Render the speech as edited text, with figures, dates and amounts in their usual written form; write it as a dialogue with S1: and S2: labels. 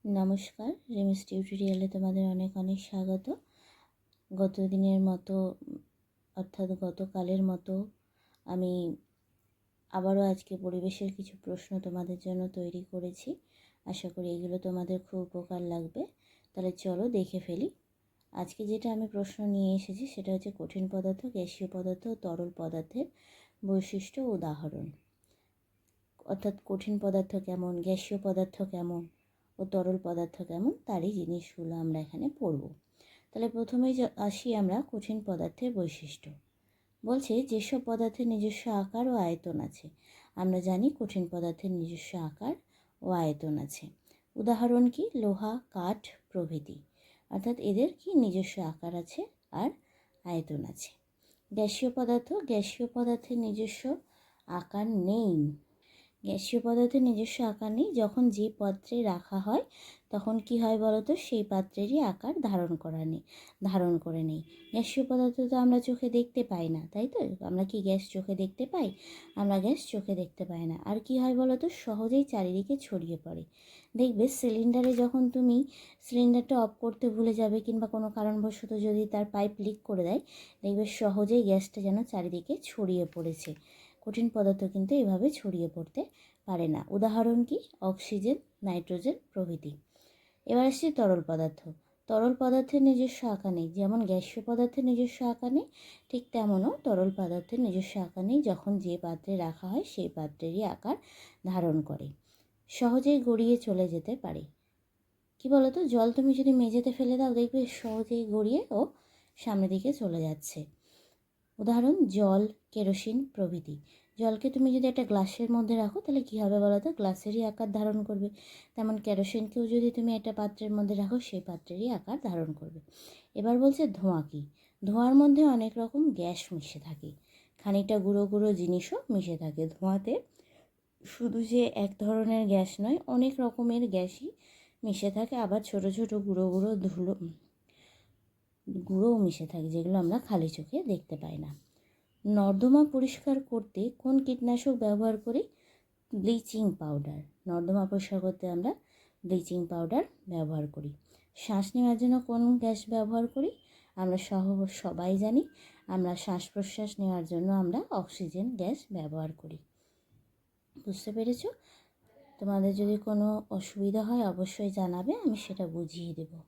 S1: নমস্কার, রিমিস টিউটোরিয়ালে তোমাদের অনেক অনেক স্বাগত। গতদিনের মতো অর্থাৎ গতকালের মতো আমি আবারও আজকে পরিবেশের কিছু প্রশ্ন তোমাদের জন্য তৈরি করেছি। আশা করি এগুলো তোমাদের খুব উপকার লাগবে। তাহলে চলো দেখে ফেলি। আজকে যেটা আমি প্রশ্ন নিয়ে এসেছি সেটা হচ্ছে কঠিন পদার্থ, গ্যাসীয় পদার্থ ও তরল পদার্থের বৈশিষ্ট্য ও উদাহরণ। অর্থাৎ কঠিন পদার্থ কেমন, গ্যাসীয় পদার্থ কেমন ও তরল পদার্থ কেমন, তারই জিনিসগুলো আমরা এখানে পড়ব। তাহলে প্রথমেই আসি আমরা কঠিন পদার্থের বৈশিষ্ট্য। বলছে যেসব পদার্থের নিজস্ব আকার ও আয়তন আছে। আমরা জানি কঠিন পদার্থের নিজস্ব আকার ও আয়তন আছে। উদাহরণ কি? লোহা, কাঠ প্রভৃতি। অর্থাৎ এদের কি নিজস্ব আকার আছে আর আয়তন আছে। গ্যাসীয় পদার্থের নিজস্ব আকার নেই। গ্যাসীয় পদার্থের নিজস্ব আকার নেই। যখন যে পাত্রে রাখা হয় তখন কি হয় বলতো? সেই পাত্রেরই আকার ধারণ করে নেই। গ্যাসীয় পদার্থ তো আমরা চোখে দেখতে পাই না, তাই তো? আমরা কি গ্যাস চোখে দেখতে পাই? আমরা গ্যাস চোখে দেখতে পাই না। আর কি হয় বলতো? সহজেই চারিদিকে ছড়িয়ে পড়ে। দেখবে সিলিন্ডারে যখন তুমি সিলিন্ডারটা অফ করতে ভুলে যাবে কিংবা কোনো কারণবশত যদি তার পাইপ লিক করে দেয়, দেখবে সহজেই গ্যাসটা যেন চারিদিকে ছড়িয়ে পড়েছে। কঠিন পদার্থ কিন্তু এভাবে ছড়িয়ে পড়তে পারে না। উদাহরণ কি? অক্সিজেন, নাইট্রোজেন প্রভৃতি। এবার আসছি তরল পদার্থের নিজস্ব আকার নেই। যেমন গ্যাসীয় পদার্থের নিজস্ব আকার নেই, ঠিক তেমনও তরল পদার্থের নিজস্ব আকার নেই। যখন যে পাত্রে রাখা হয় সেই পাত্রেরই আকার ধারণ করে। সহজেই গড়িয়ে চলে যেতে পারে। কি বলতো? জল তুমি যদি মেঝেতে ফেলে দাও, দেখবে সহজেই গড়িয়ে ও সামনের দিকে চলে যাচ্ছে। উদাহরণ জল, কেরোসিন প্রভৃতি। জলকে তুমি যদি একটা গ্লাসের মধ্যে রাখো তাহলে কী হবে বলো তো? গ্লাসেরই আকার ধারণ করবে। তেমন কেরোসিনকেও যদি তুমি একটা পাত্রের মধ্যে রাখো সেই পাত্রেরই আকার ধারণ করবে। এবার বলছে ধোঁয়া কি? ধোঁয়ার মধ্যে অনেক রকম গ্যাস মিশে থাকে, খানিকটা গুঁড়ো গুঁড়ো জিনিসও মিশে থাকে। ধোঁয়াতে শুধু যে এক ধরনের গ্যাস নয়, অনেক রকমের গ্যাসই মিশে থাকে। আবার ছোট ছোট গুঁড়োও মিশে থাকে, যেগুলো আমরা খালি চোখে দেখতে পাই না। নর্দমা পরিষ্কার করতে কোন কীটনাশক ব্যবহার করি? Bleaching powder. নর্দমা পরিষ্কার করতে আমরা ব্লিচিং পাউডার ব্যবহার করি। শ্বাস নেওয়ার জন্য কোন গ্যাস ব্যবহার করি? আমরা সবাই জানি, আমরা শ্বাস প্রশ্বাস নেওয়ার জন্য আমরা অক্সিজেন গ্যাস ব্যবহার করি। বুঝতে পেরেছো? তোমাদের যদি কোনো অসুবিধা হয় অবশ্যই জানাবে, আমি সেটা বুঝিয়ে দেবো।